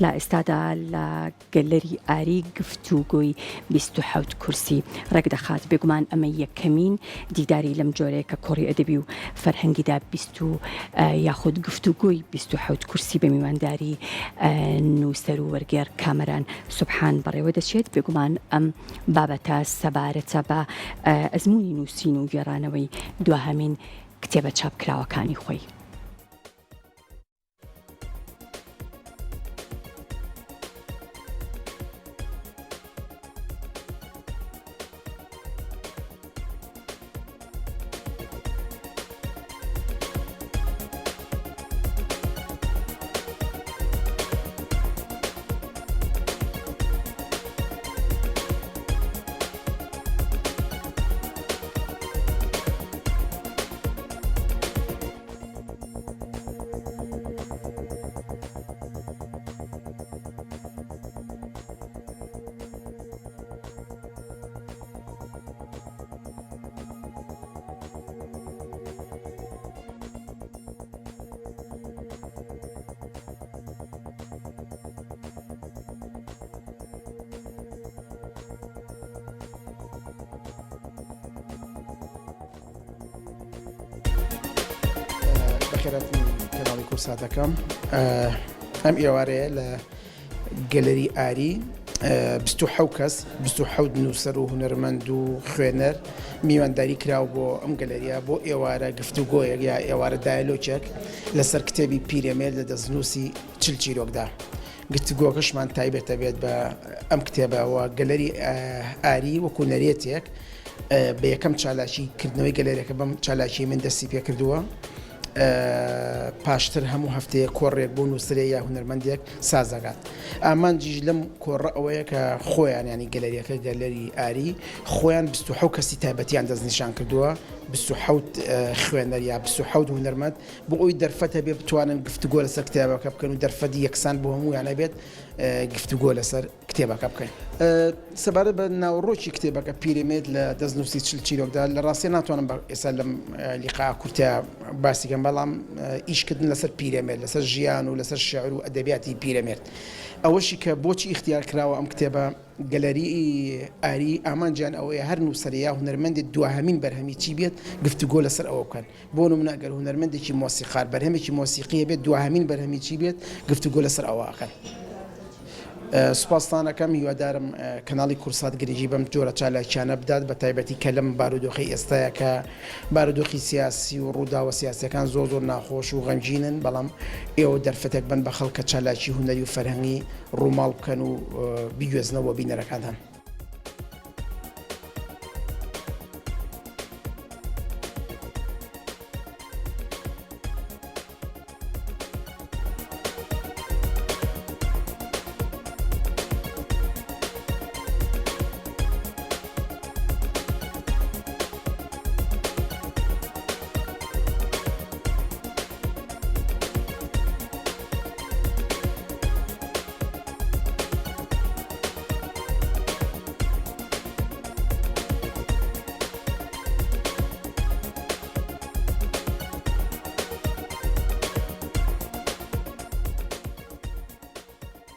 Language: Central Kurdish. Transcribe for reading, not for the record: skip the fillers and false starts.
لا ئێستادا لە گەلەری ئاری گفتوگۆی 27 کورسی ڕێکدەخات. بێگومان ئەمە یەکەمین دیداری لەم جۆرەیە کە کۆڕی ئەدەبی و فەرهەنگیدا یاخود گفتوگۆی 27 کورسی بە میوانداری نووسەر و وەرگێڕ کامەران سوبحان بەڕێوە دەچێت. بێگومان ئەم بابەتە سەبارەتە بە ئەزمموی نووسین و گێڕانەوەی دواهەمین کتێبە چاپکراوەکانی خۆی. بەخێرەتن کەناڵی کورساتەکەم. ئەم ئێوارەیە لە گەلەری ئاری 27 کەس 27 نووسەر و هونەرمەند و خوێنەر میوانداری کراو بۆ ئەم گەلەریە بۆ ئێوارە گفتوگۆیەک یا ئێوارە دایلۆچێک لەسەر کتێبی پیرەمێرد لە دەستنووسی چل چیرۆکدا. گفتوگۆکەشمان تایبەتە بێت بە ئەم کتێبەوە گەلەری ئاری وەکو نەرێتێک بە یەکەم چالاکی کردنەوەی گەلەریەکە بەم چالاکی من دەستی پێ کردووە. پاشتر هەموو هەفتەیە کۆڕێک بۆ نووسەرێ یا هونەرمەندێک سازەگات. ئامانجیش لەم کۆڕە ئەوەیە کە خۆیان ینی گەلەریەکە گەلەری ئاری خۆیان 27 کەسی تایبەتیان دەستنیشان کردووە، 27 خوێنەر یا 27 هونەرمەند بۆ ئەوی دەرفەتە بێ بتوانن گفتوگۆ لەسەر کتێبەکە بکەن و دەرفەتی یەکسان بۆ هەموویانە بێت گفتوگۆ لەسەر کتێبەکە بکەین. سەبارەت بە ناوڕۆکی کتێبەکە پیرەمێرد لە دەستنووسی چل چیرۆکدا لە ڕاستی ناتوانم ئێستا لەم لیقا کورتیا باسیکەم، بەڵام ئیشکردن لەسەر پیرەمێرد، لەسەر ژیان و لەسەر شێعر و ئەدەبیاتی پیرەمێرد. ئەوەشی کە بۆچی اختیار کراوە ئەم کتێبە گەلەری ئاری ئامانجیان ئەوەیە هەر نووسەر یا هونەرمەندێک دواهەمین بەرهەمی چی بێت گفتوگۆ لەسەر ئەوە بکەن. بۆ نمونە ئەگەر هونەرمەندێکی مۆسیقار بەرهەمێکی مۆسیقیە بێت دواهەمین بەرهەمی چی بێت گفتوگۆ لەسەر ئەوە ئەکەن. سوپاسدانەکەم هیوادارم کەناڵی کورسات گرنگی بەم جۆرە چالاکیانە بدات، بە تایبەتی کە لەم بارودۆخی ئێستایە کە بارودۆخی سیاسی و ڕووداوە سیاسیەکان زۆر ناخۆش و غەمگینن، بەڵام ئێوە دەرفەتێک بن بە خەڵکە چالاکی هونەری و فەرهەنگی ڕووماڵ بکەن و بیگوێزنەوە بینەرەکانتان.